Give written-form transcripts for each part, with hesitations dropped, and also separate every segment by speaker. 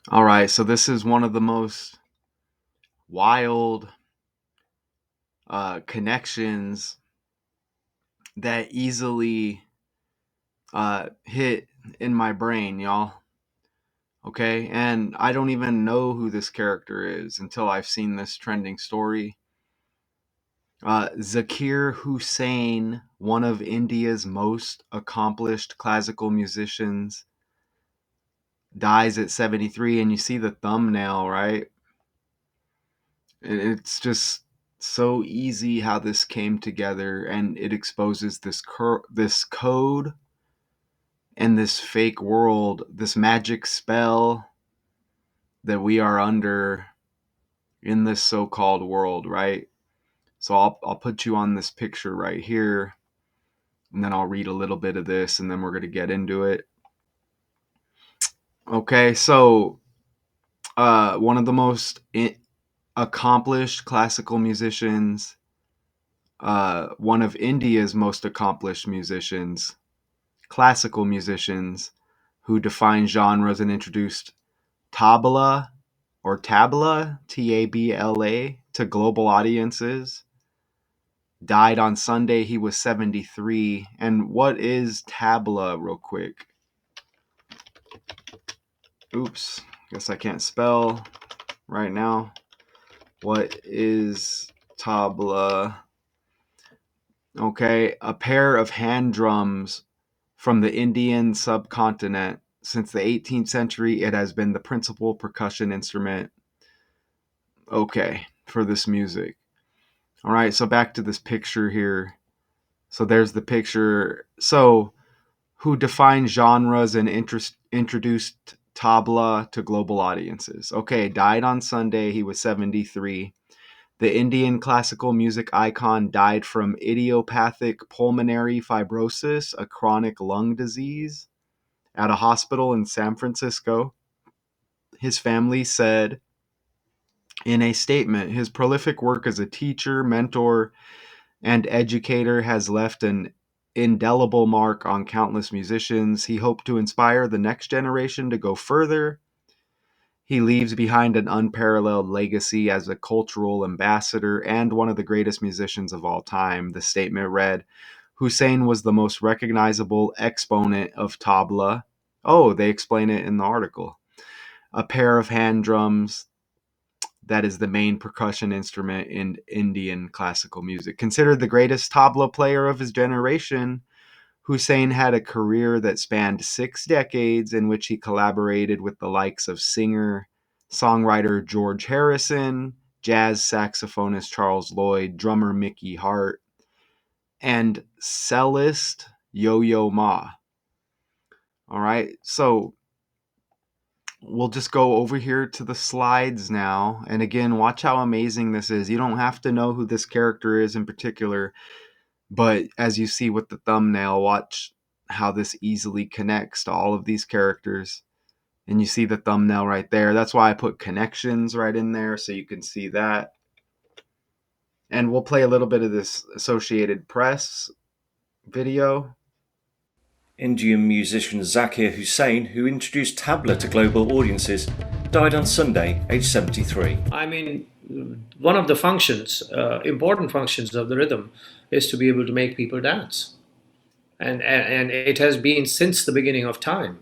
Speaker 1: All right, so this is one of the most wild connections that easily hit in my brain, y'all. Okay, and I don't even know who this character is until I've seen this trending story. Zakir Hussain, one of India's most accomplished classical musicians, dies at 73, and you see the thumbnail, right? It's just so easy how this came together, and it exposes this code and this fake world, this magic spell that we are under in this so-called world, right? So I'll put you on this picture right here, and then I'll read a little bit of this, and then we're going to get into it. Okay, so one of the most accomplished classical musicians, one of India's most accomplished musicians, classical musicians who defined genres and introduced tabla Tabla, to global audiences, died on Sunday. He was 73. And what is tabla, real quick? Oops, guess I can't spell right now. What is tabla? Okay, a pair of hand drums from the Indian subcontinent. Since the 18th century, it has been the principal percussion instrument, okay, for this music. All right, so back to this picture here. So there's the picture. So, who defined genres and introduced tabla to global audiences? Okay, died on Sunday. He was 73. The Indian classical music icon died from idiopathic pulmonary fibrosis, a chronic lung disease, at a hospital in San Francisco. His family said in a statement, his prolific work as a teacher, mentor, and educator has left an indelible mark on countless musicians. He hoped to inspire the next generation to go further. He leaves behind an unparalleled legacy as a cultural ambassador and one of the greatest musicians of all time. The statement read, Hussain was the most recognizable exponent of tabla. Oh, they explain it in the article. A pair of hand drums that is the main percussion instrument in Indian classical music. Considered the greatest tabla player of his generation, Hussain had a career that spanned 6 decades in which he collaborated with the likes of singer, songwriter George Harrison, jazz saxophonist Charles Lloyd, drummer Mickey Hart, and cellist Yo-Yo Ma. All right, so we'll just go over here to the slides now. And again, watch how amazing this is. You don't have to know who this character is in particular, but as you see with the thumbnail, watch how this easily connects to all of these characters. And you see the thumbnail right there. That's why I put connections right in there so you can see that. And we'll play a little bit of this Associated Press video.
Speaker 2: Indian musician Zakir Hussain, who introduced tabla to global audiences, died on Sunday, aged 73.
Speaker 3: I mean, one of the functions, important functions of the rhythm, is to be able to make people dance. And it has been since the beginning of time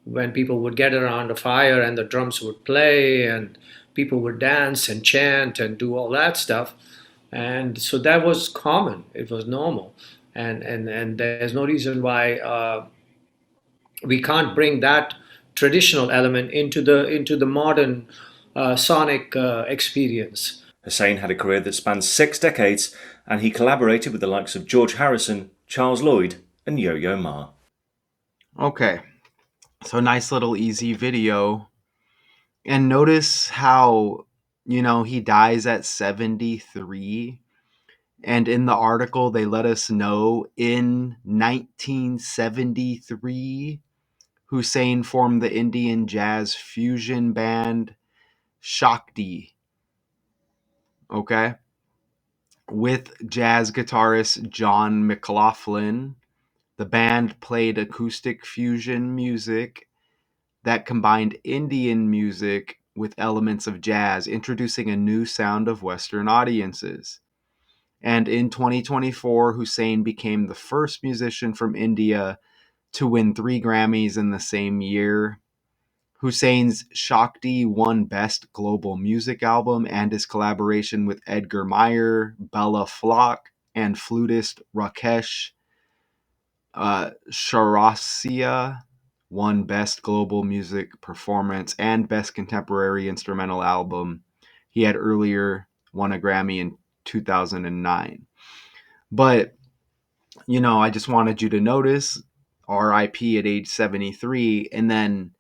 Speaker 3: when people would get around a fire and the drums would play and people would dance and chant and do all that stuff. And so that was common, it was normal. And there's no reason why we can't bring that traditional element into the modern sonic experience.
Speaker 2: Hussain had a career that spanned 6 decades, and he collaborated with the likes of George Harrison, Charles Lloyd, and Yo-Yo Ma.
Speaker 1: Okay, so nice little easy video. And notice how, he dies at 73. And in the article, they let us know in 1973, Hussain formed the Indian jazz fusion band Shakti, okay, with jazz guitarist John McLaughlin. The band played acoustic fusion music that combined Indian music with elements of jazz, introducing a new sound of Western audiences. And in 2024, Hussain became the first musician from India to win 3 Grammys in the same year. Hussein's Shakti won Best Global Music Album, and his collaboration with Edgar Meyer, Bella Flock, and flutist Rakesh Chaurasia won Best Global Music Performance and Best Contemporary Instrumental Album. He had earlier won a Grammy in 2009. But, I just wanted you to notice RIP at age 73, and then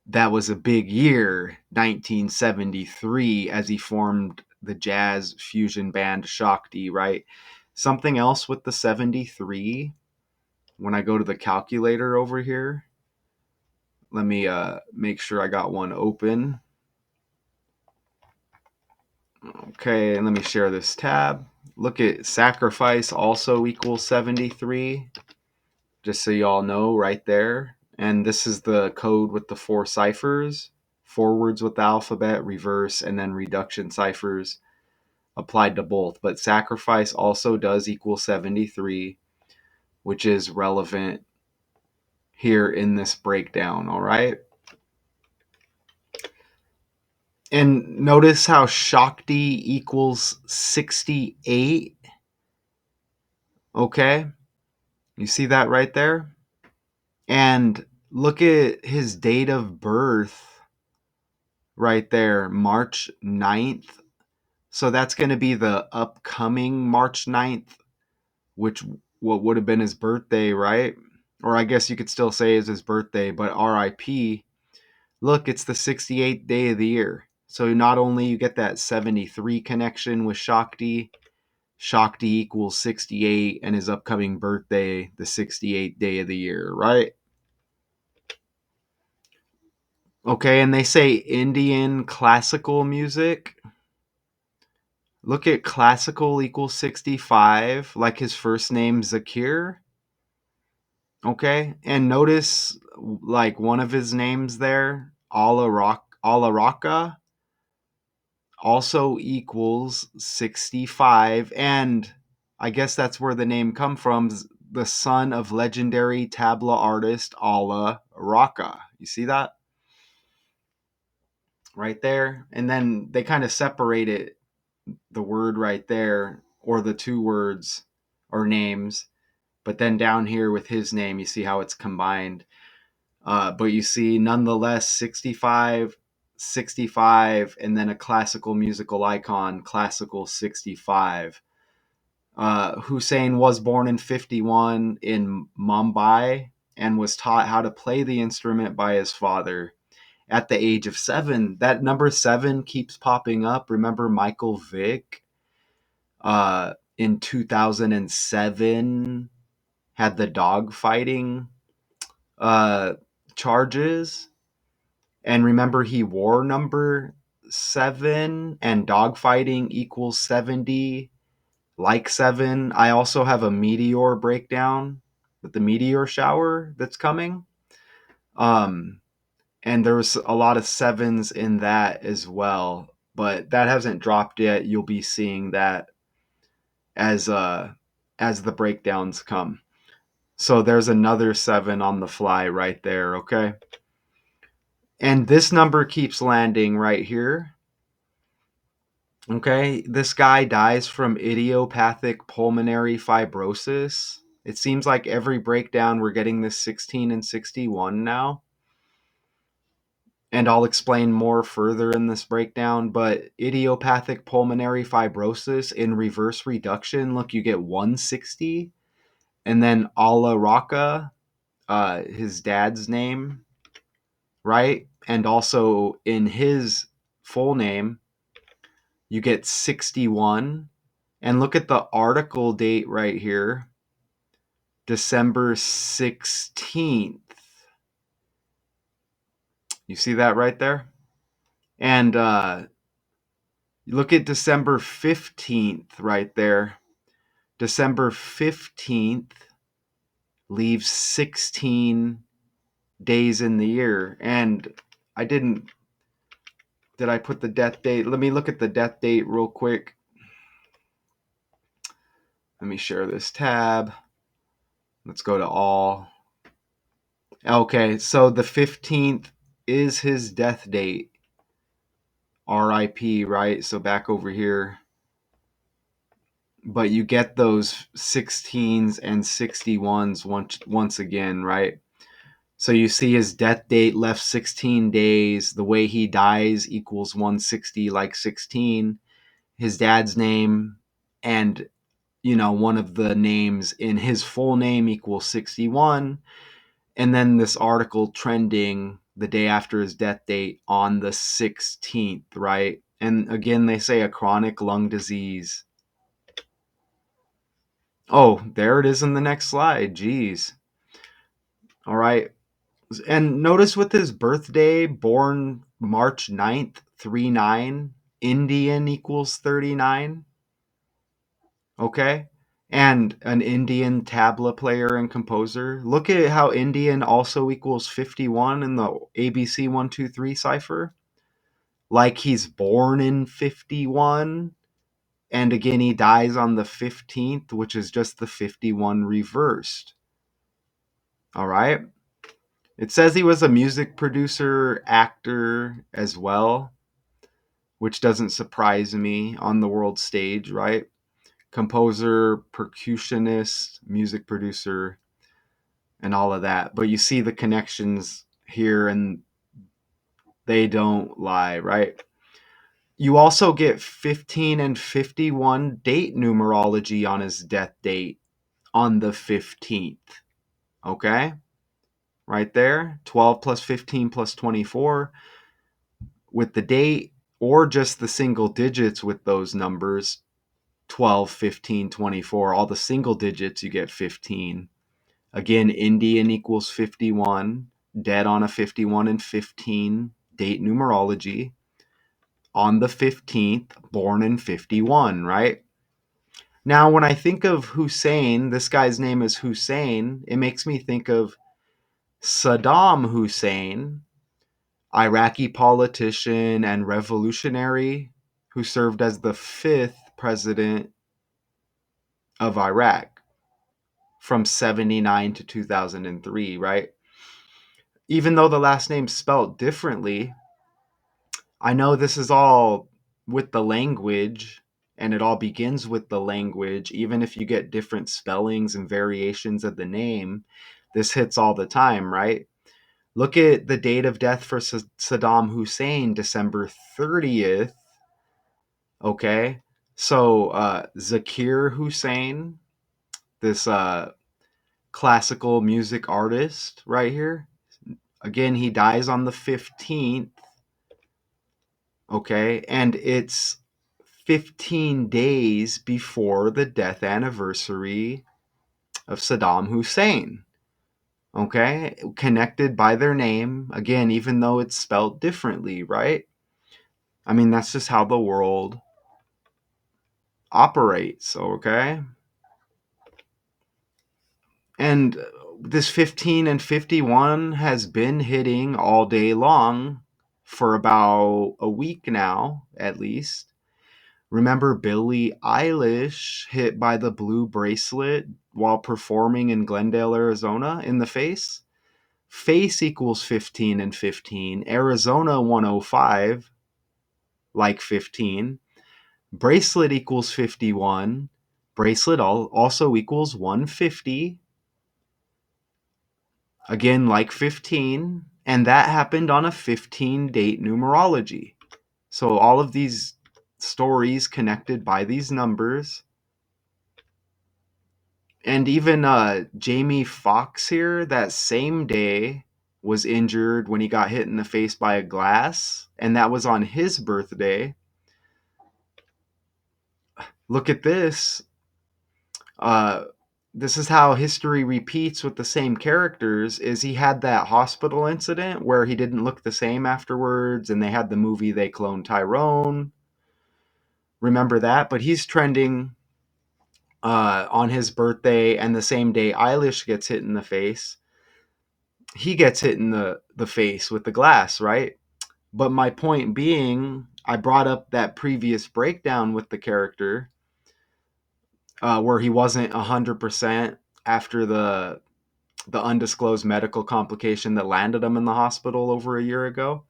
Speaker 1: that was a big year, 1973, as he formed the jazz fusion band Shakti, right? Something else with the 73, when I go to the calculator over here, let me make sure I got one open. Okay, and let me share this tab. Look at sacrifice also equals 73, just so y'all know right there. And this is the code with the 4 ciphers: forwards with the alphabet, reverse, and then reduction ciphers applied to both. But sacrifice also does equal 73, which is relevant here in this breakdown, all right? And notice how Shakti equals 68, okay? You see that right there? And look at his date of birth right there, March 9th. So that's going to be the upcoming March 9th, which what would have been his birthday, right? Or I guess you could still say is his birthday, but RIP. Look, it's the 68th day of the year. So not only you get that 73 connection with Shakti, Shakti equals 68, and his upcoming birthday, the 68th day of the year, right? Okay, and they say Indian classical music. Look at classical equals 65, like his first name, Zakir. Okay, and notice like one of his names there, Alaraka, also equals 65. And I guess that's where the name come from, the son of legendary tabla artist Allah Raka. You see that? Right there. And then they kind of separate it, the word right there, or the 2 words or names. But then down here with his name, you see how it's combined. But you see, nonetheless, 65, 65, and then a classical musical icon, classical 65. Hussain was born in 51 in Mumbai and was taught how to play the instrument by his father at the age of 7. That number 7 keeps popping up. Remember Michael Vick in 2007 had the dog fighting uh, charges. And remember, he wore number 7, and dogfighting equals 70, like 7. I also have a meteor breakdown with the meteor shower that's coming. And there's a lot of 7s in that as well, but that hasn't dropped yet. You'll be seeing that as the breakdowns come. So there's another 7 on the fly right there, okay? And this number keeps landing right here. Okay, this guy dies from idiopathic pulmonary fibrosis. It seems like every breakdown we're getting this 16 and 61 now. And I'll explain more further in this breakdown, but idiopathic pulmonary fibrosis in reverse reduction, look, you get 160. And then Allah Raka, his dad's name, right? And also in his full name, you get 61. And look at the article date right here, December 16th. You see that right there? And look at December 15th right there. December 15th leaves 16 days in the year. And I didn't. Did I put the death date? Let me look at the death date real quick. Let me share this tab. Let's go to all. Okay, so the 15th is his death date. RIP, right? So back over here. But you get those 16s and 61s once again, right? So you see his death date left 16 days. The way he dies equals 160 like 16. His dad's name and one of the names in his full name equals 61. And then this article trending the day after his death date on the 16th, right? And again, they say a chronic lung disease. Oh, there it is in the next slide. Jeez. All right. And notice with his birthday, born March 9th, 39, Indian equals 39. Okay. And an Indian tabla player and composer. Look at how Indian also equals 51 in the ABC 123 cipher. Like he's born in 51. And again, he dies on the 15th, which is just the 51 reversed. All right. It says he was a music producer, actor as well, which doesn't surprise me on the world stage, right? Composer, percussionist, music producer, and all of that. But you see the connections here, and they don't lie, right? You also get 15 and 51 date numerology on his death date on the 15th. Okay? Right there. 12 plus 15 plus 24 with the date, or just the single digits with those numbers 12, 15, 24. All the single digits, you get 15. Again, Indian equals 51, dead on a 51 and 15 date numerology. On the 15th, born in 51, right? Now, when I think of Hussein, this guy's name is Hussein, it makes me think of Saddam Hussein, Iraqi politician and revolutionary who served as the fifth president of Iraq from 79 to 2003, right? Even though the last name's spelled differently, I know this is all with the language and it all begins with the language. Even if you get different spellings and variations of the name, this hits all the time, right? Look at the date of death for Saddam Hussein, December 30th. Okay. So Zakir Hussain, this classical music artist right here. Again, he dies on the 15th. Okay. And it's 15 days before the death anniversary of Saddam Hussein. Okay. Connected by their name. Again, even though it's spelled differently, right? I mean, that's just how the world operates. Okay. And this 15 and 51 has been hitting all day long for about a week now, at least. Remember Billie Eilish hit by the blue bracelet while performing in Glendale, Arizona in the face? Face equals 15 and 15. Arizona 105, like 15. Bracelet equals 51. Bracelet also equals 150. Again, like 15, and that happened on a 15 date numerology. So all of these stories connected by these numbers. And even Jamie Foxx here, that same day, was injured when he got hit in the face by a glass, and that was on his birthday. Look at this. Uh, this is how history repeats with the same characters. Is he had that hospital incident where he didn't look the same afterwards, and they had the movie They Cloned Tyrone. Remember that? But he's trending on his birthday, and the same day Eilish gets hit in the face. he gets hit in the face with the glass, right? But my point being, I brought up that previous breakdown with the character where he wasn't 100% after the undisclosed medical complication that landed him in the hospital over a year ago.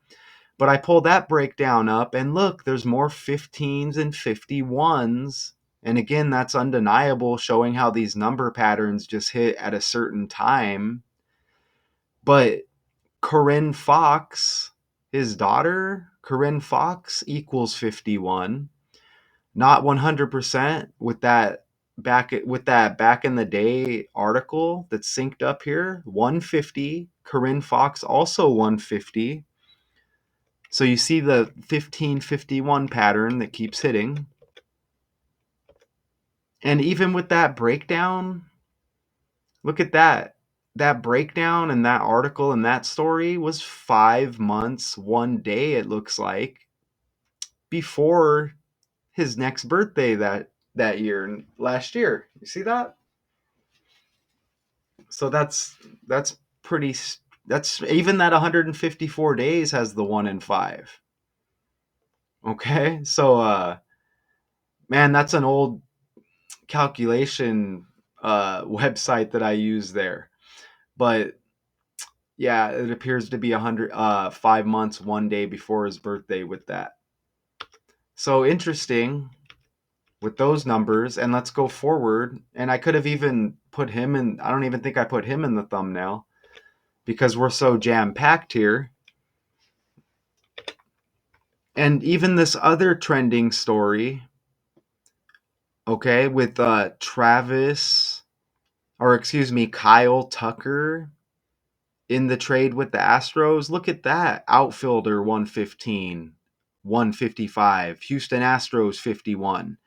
Speaker 1: But I pulled that breakdown up, and look, there's more 15s and 51s. And again, that's undeniable, showing how these number patterns just hit at a certain time. But Corinne Fox, his daughter, Corinne Fox equals 51. Not 100% with that back in the day article that's synced up here. 150. Corinne Fox also 150. So you see the 1551 pattern that keeps hitting. And even with that breakdown, look at that. That breakdown and that article and that story was 5 months, 1 day, it looks like, before his next birthday that year, last year. You see that? So that's pretty. That's even that 154 days has the 1 in 5. Okay, so man, that's an old calculation website that I use there. But yeah, it appears to be 5 months, 1 day before his birthday with that. So interesting with those numbers. And let's go forward. And I could have even put him in. I don't even think I put him in the thumbnail because we're so jam packed here. And even this other trending story, okay, with Kyle Tucker in the trade with the Astros. Look at that. Outfielder 115, 155. Houston Astros 51.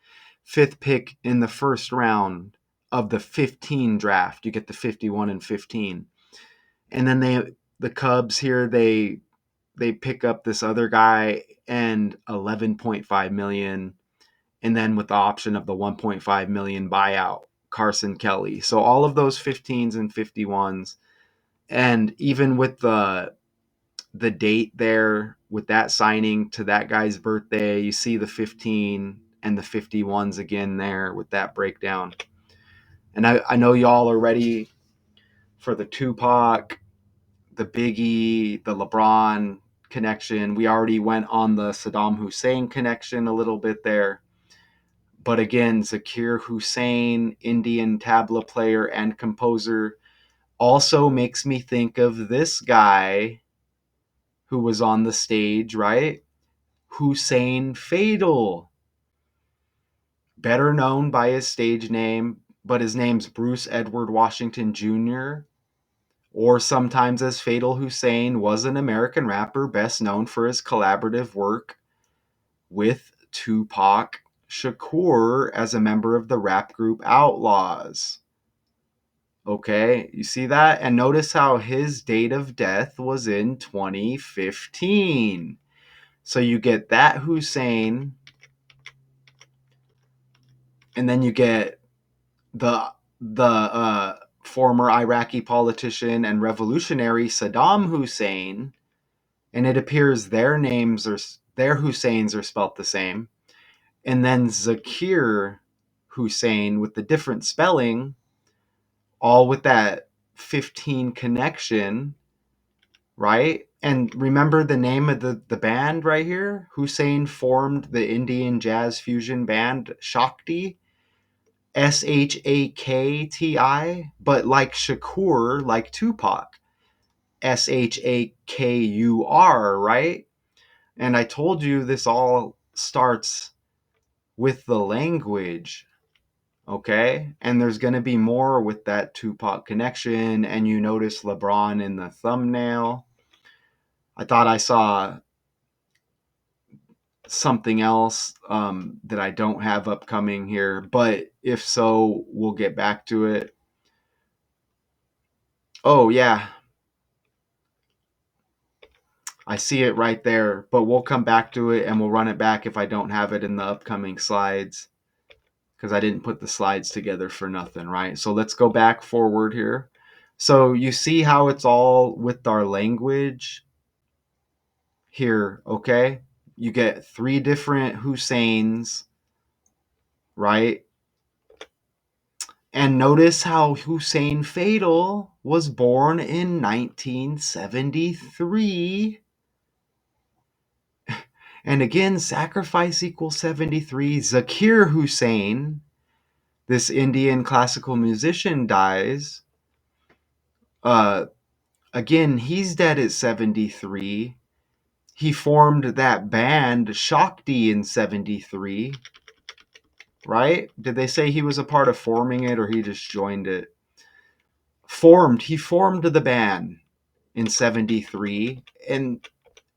Speaker 1: Fifth pick in the first round of the 15 draft. You get the 51 and 15. And then the Cubs here, they pick up this other guy and 11.5 million, and then with the option of the 1.5 million buyout, Carson Kelly. So all of those 15s and 51s, and even with the date there with that signing to that guy's birthday, you see the 15 and the 51s again there with that breakdown. And I know y'all are ready for the Tupac, the Biggie, the LeBron connection. We already went on the Saddam Hussein connection a little bit there. But again, Zakir Hussain, Indian tabla player and composer, also makes me think of this guy who was on the stage, right? Hussein Fatal, better known by his stage name, but his name's Bruce Edward Washington Jr., or sometimes as Fatal Hussein, was an American rapper best known for his collaborative work with Tupac Shakur as a member of the rap group Outlaws. Okay, you see that? And notice how his date of death was in 2015. So you get that Hussein, and then you get the former Iraqi politician and revolutionary Saddam Hussein, and it appears their Husseins are spelt the same. And then Zakir Hussain with the different spelling, all with that 15 connection, right? And remember the name of the band right here? Hussein formed the Indian jazz fusion band Shakti, Shakti, but like Shakur, like Tupac, Shakur, right? And I told you this all starts with the language, okay? And there's going to be more with that Tupac connection. And you notice LeBron in the thumbnail. I thought I saw something else that I don't have upcoming here, but if so, we'll get back to it. Oh, yeah, I see it right there, but we'll come back to it and we'll run it back if I don't have it in the upcoming slides, because I didn't put the slides together for nothing, right? So let's go back forward here. So you see how it's all with our language here, okay? You get 3 different Husseins, right? And notice how Hussein Fatal was born in 1973. And again, sacrifice equals 73. Zakir Hussain, this Indian classical musician, dies. Uh, Again, he's dead at 73. He formed that band Shakti in 73, right? Did they say he was a part of forming it or he just joined it? He formed the band in 73, and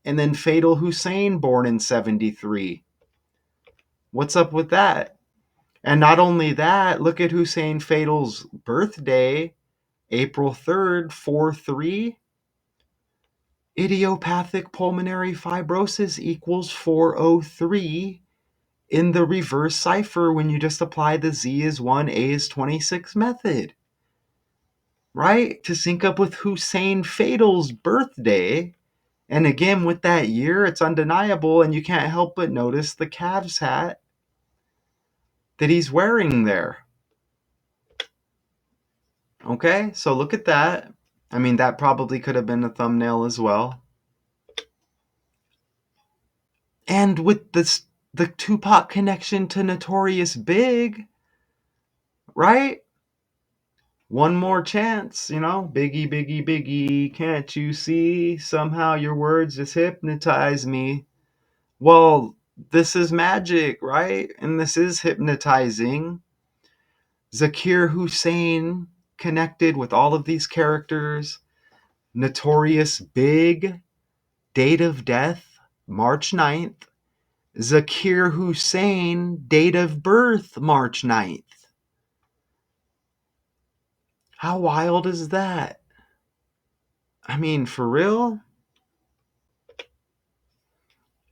Speaker 1: then Fatal Hussein born in 73. What's up with that? And not only that, look at Hussein Fatal's birthday, April 3rd, 4-3. Idiopathic pulmonary fibrosis equals 403 in the reverse cipher when you just apply the Z is 1, A is 26 method. Right? To sync up with Hussein Fatal's birthday. And again, with that year, it's undeniable, and you can't help but notice the calves hat that he's wearing there. Okay, so look at that. I mean, that probably could have been a thumbnail as well. And with the Tupac connection to Notorious Big, right? One more chance, Biggie, Biggie, Biggie, can't you see? Somehow your words just hypnotize me. Well, this is magic, right? And this is hypnotizing. Zakir Hussain connected with all of these characters. Notorious Big, date of death, March 9th. Zakir Hussain, date of birth, March 9th. How wild is that? I mean, for real?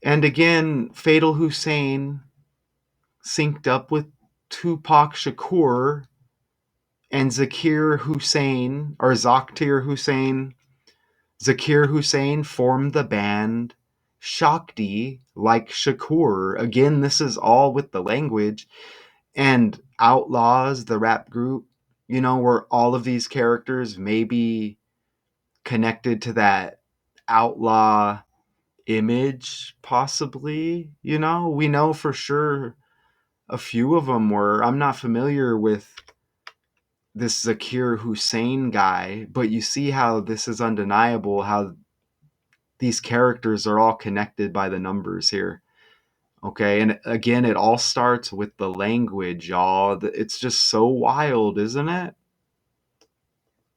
Speaker 1: And again, Fatal Hussein synced up with Tupac Shakur and Zakir Hussain, or Zakir Hussain. Zakir Hussain formed the band Shakti, like Shakur. Again, this is all with the language. And Outlaws, the rap group, where all of these characters may be connected to that outlaw image, possibly. We know for sure a few of them were. I'm not familiar with this Zakir Hussain guy, but you see how this is undeniable, how these characters are all connected by the numbers here. Okay, and again, it all starts with the language, y'all. It's just so wild, isn't it?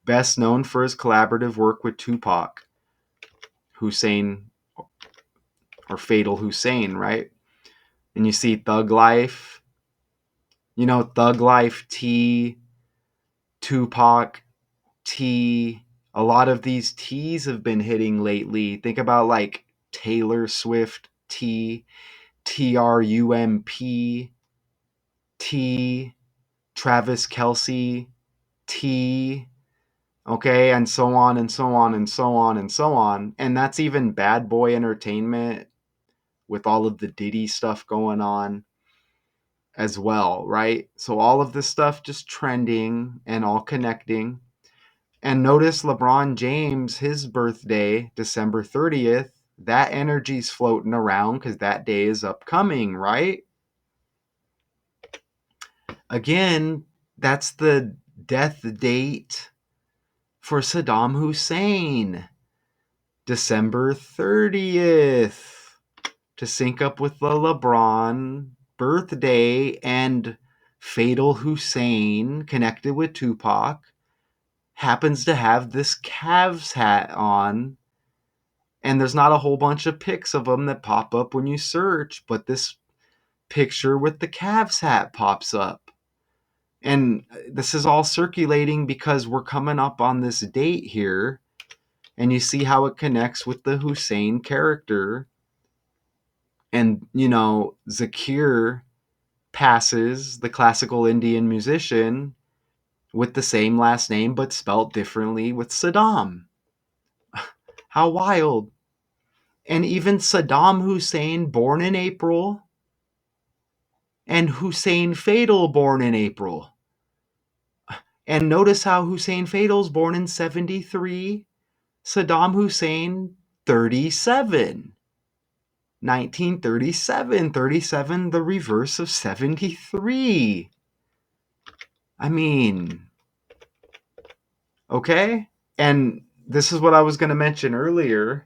Speaker 1: Best known for his collaborative work with Tupac, Hussein, or Fatal Hussein, right? And you see Thug Life, Thug Life T, Tupac T. A lot of these T's have been hitting lately. Think about like Taylor Swift T, TRUMP T, Travis Kelce T, okay, and so on and so on and so on and so on. And that's even Bad Boy Entertainment with all of the Diddy stuff going on as well, right? So all of this stuff just trending and all connecting. And notice LeBron James, his birthday, December 30th, that energy's floating around because that day is upcoming, right? Again, that's the death date for Saddam Hussein, December 30th, to sync up with the LeBron birthday, and Fatal Hussein, connected with Tupac, happens to have this Cavs hat on. And there's not a whole bunch of pics of them that pop up when you search, but this picture with the Cavs hat pops up. And this is all circulating because we're coming up on this date here, and you see how it connects with the Hussein character. And, Zakir passes, the classical Indian musician, with the same last name but spelt differently with Saddam. How wild. And even Saddam Hussein, born in April, and Hussein Fatal, born in April. And notice how Hussein Fatal's born in 73, Saddam Hussein 37. 1937, 37, the reverse of 73. I mean, okay? And this is what I was going to mention earlier.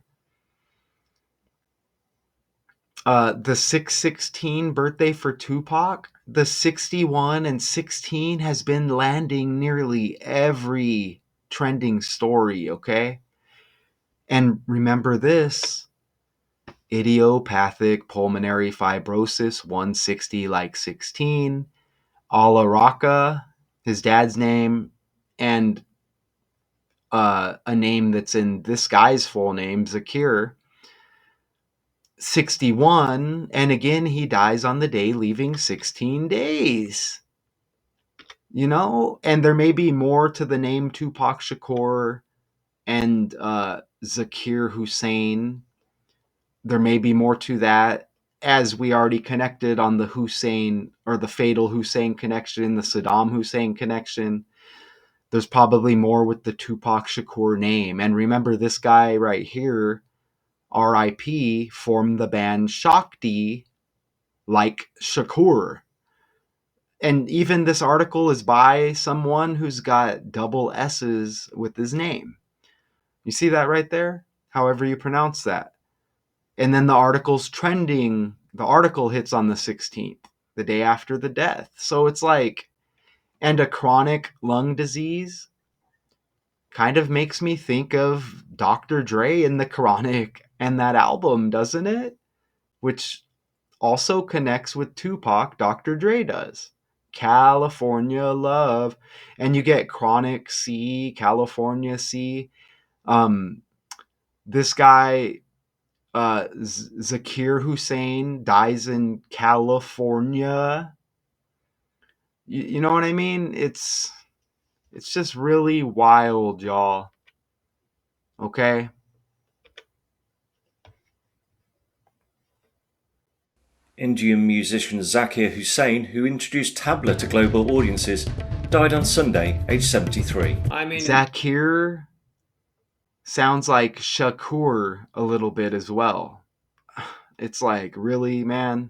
Speaker 1: The 616 birthday for Tupac, the 61 and 16 has been landing nearly every trending story, okay? And remember this: idiopathic pulmonary fibrosis 160 like 16, Ala Raqqa, his dad's name, and a name that's in this guy's full name, Zakir, 61, and again he dies on the day leaving 16 days. And there may be more to the name Tupac Shakur and Zakir Hussain. There may be more to that, as we already connected on the Hussein, or the fatal Hussein connection, the Saddam Hussein connection. There's probably more with the Tupac Shakur name. And remember, this guy right here, RIP, formed the band Shakti, like Shakur. And even this article is by someone who's got double S's with his name. You see that right there? However you pronounce that. And then the article's trending. The article hits on the 16th, the day after the death. So it's like, and a chronic lung disease kind of makes me think of Dr. Dre and the Chronic and that album, doesn't it? Which also connects with Tupac, Dr. Dre does. California Love. And you get Chronic C, California C. This guy, Zakir Hussain, dies in California. You know what I mean? It's just really wild, y'all. Okay?
Speaker 2: Indian musician Zakir Hussain, who introduced Tabla to global audiences, died on Sunday, aged 73.
Speaker 3: I mean,
Speaker 1: Zakir sounds like Shakur a little bit as well. It's like, really, man?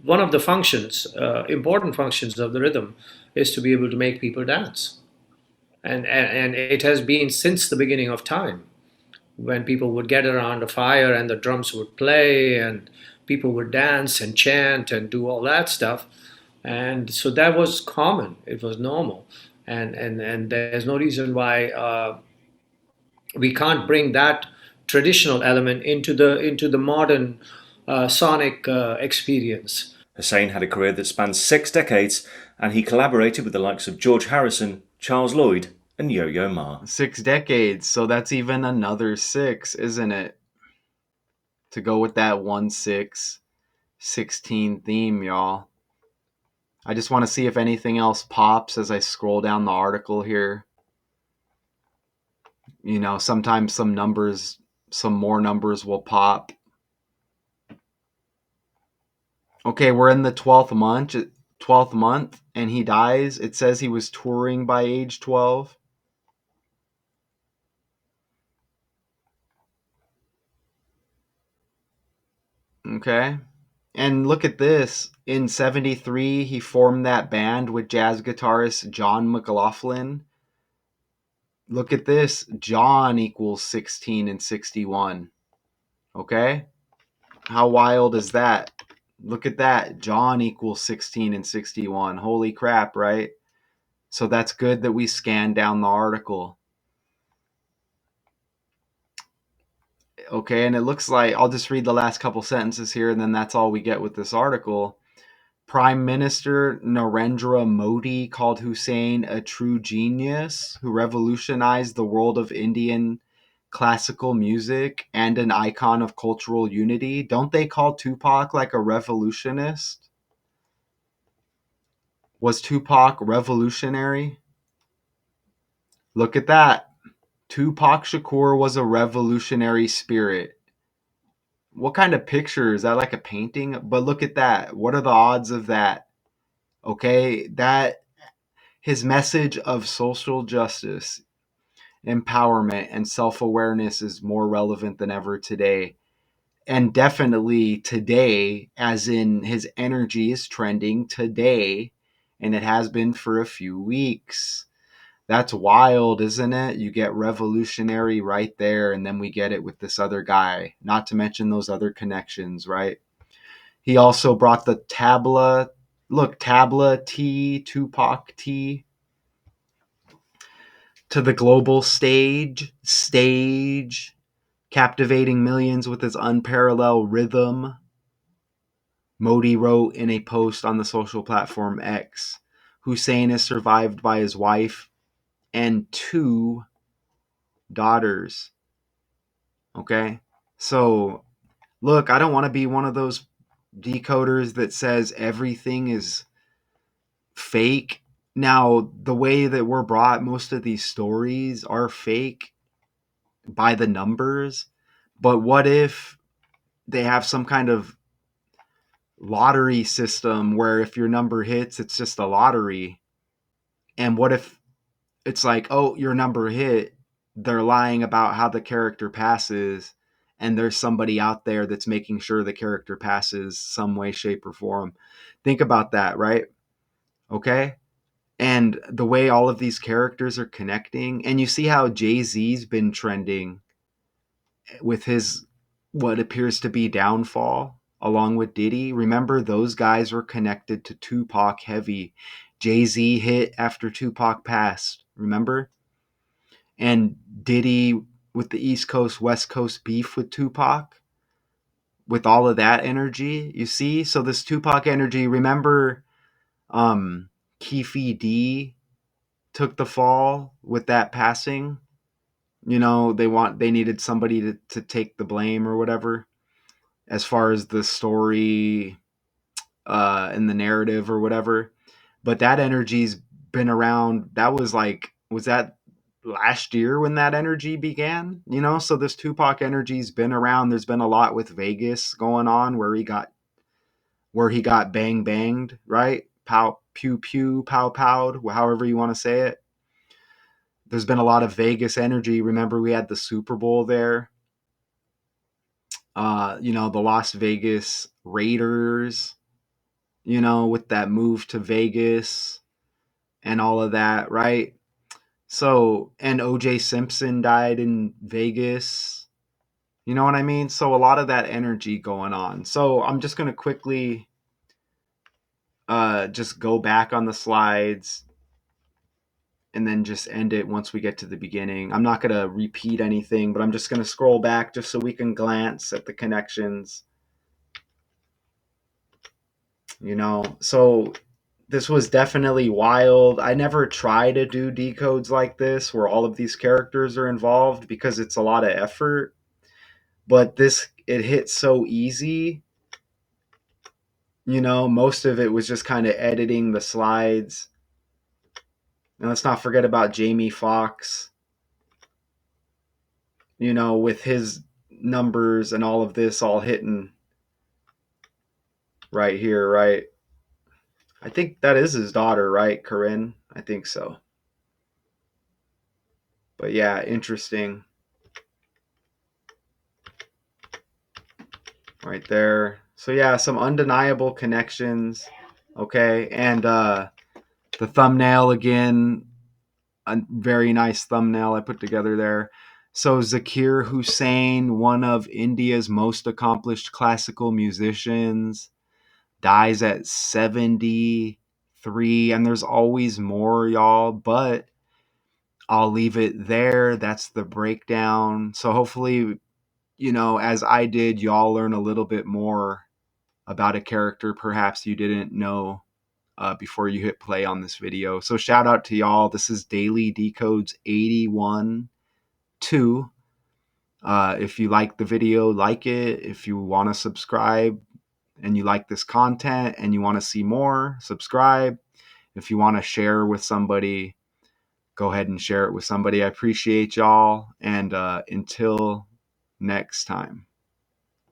Speaker 3: one of the functions, important functions of the rhythm, is to be able to make people dance. And it has been since the beginning of time, when people would get around a fire and the drums would play and people would dance and chant and do all that stuff. And so that was common, it was normal. And there's no reason why we can't bring that traditional element into the modern sonic experience.
Speaker 2: Hussain had a career that spanned 6 decades, and he collaborated with the likes of George Harrison, Charles Lloyd, and Yo-Yo Ma.
Speaker 1: 6 decades, so that's even another six, isn't it? To go with that 1-6-16 theme, y'all. I just want to see if anything else pops as I scroll down the article here. Sometimes some more numbers will pop. Okay, we're in the 12th month, and he dies. It says he was touring by age 12. Okay. And look at this. In 73, he formed that band with jazz guitarist John McLaughlin. Look at this. John equals 16 and 61. Okay? How wild is that? Look at that. John equals 16 and 61. Holy crap, right? So that's good that we scanned down the article. Okay, and it looks like I'll just read the last couple sentences here, and then that's all we get with this article. Prime Minister Narendra Modi called Hussain a true genius who revolutionized the world of Indian classical music and an icon of cultural unity. Don't they call Tupac like a revolutionist? Was Tupac revolutionary? Look at that. Tupac Shakur was a revolutionary spirit. What kind of picture is that? Like a painting? But look at that. What are the odds of that? Okay, that his message of social justice, empowerment, and self awareness is more relevant than ever today. And definitely today, as in his energy is trending today, and it has been for a few weeks. That's wild, isn't it? You get revolutionary right there, and then we get it with this other guy, not to mention those other connections, right? He also brought the Tabla, look, Tabla tea, Tupac tea, to the global stage, captivating millions with his unparalleled rhythm. Modi wrote in a post on the social platform X. Hussein is survived by his wife and two daughters. Okay? So, look, I don't want to be one of those decoders that says everything is fake. Now, the way that we're brought, most of these stories are fake by the numbers. But what if they have some kind of lottery system where if your number hits, it's just a lottery? And what if it's like, oh, your number hit, they're lying about how the character passes, and there's somebody out there that's making sure the character passes some way, shape, or form? Think about that, right? Okay. And the way all of these characters are connecting, and you see how Jay-Z's been trending with his what appears to be downfall along with Diddy. Remember, those guys were connected to Tupac heavy. Jay-Z hit after Tupac passed, remember? And Diddy with the East Coast West Coast beef with Tupac, with all of that energy, you see? So this Tupac energy, remember um Keefe D took the fall with that passing. They needed somebody to take the blame or whatever, as far as the story and the narrative or whatever. But that energy's been around. That was like, was that last year when that energy began? So this Tupac energy's been around. There's been a lot with Vegas going on where he got bang banged, right? Pow pew pew pow powed, however you want to say it. There's been a lot of Vegas energy. Remember, we had the Super Bowl there. The Las Vegas Raiders, with that move to Vegas and all of that, right? So, and OJ Simpson died in Vegas. You know what I mean? So, a lot of that energy going on. So, I'm just going to quickly just go back on the slides and then just end it once we get to the beginning. I'm not going to repeat anything, but I'm just going to scroll back just so we can glance at the connections. So this was definitely wild. I never try to do decodes like this where all of these characters are involved because it's a lot of effort. But it hit so easy. Most of it was just kind of editing the slides. And let's not forget about Jamie Foxx, with his numbers and all of this all hitting right here, right? I think that is his daughter, right, Corinne? I think so. But yeah, interesting. Right there. So yeah, some undeniable connections. Okay, and the thumbnail again, a very nice thumbnail I put together there. So Zakir Hussain, one of India's most accomplished classical musicians, dies at 73, and there's always more, y'all, but I'll leave it there. That's the breakdown. So hopefully, as I did, y'all learn a little bit more about a character perhaps you didn't know before you hit play on this video. So shout out to y'all. This is Daily Decodes 81 2. If you like the video, like it. If you want to subscribe and you like this content and you want to see more, subscribe. If you want to share with somebody, go ahead and share it with somebody. I appreciate y'all. And until next time.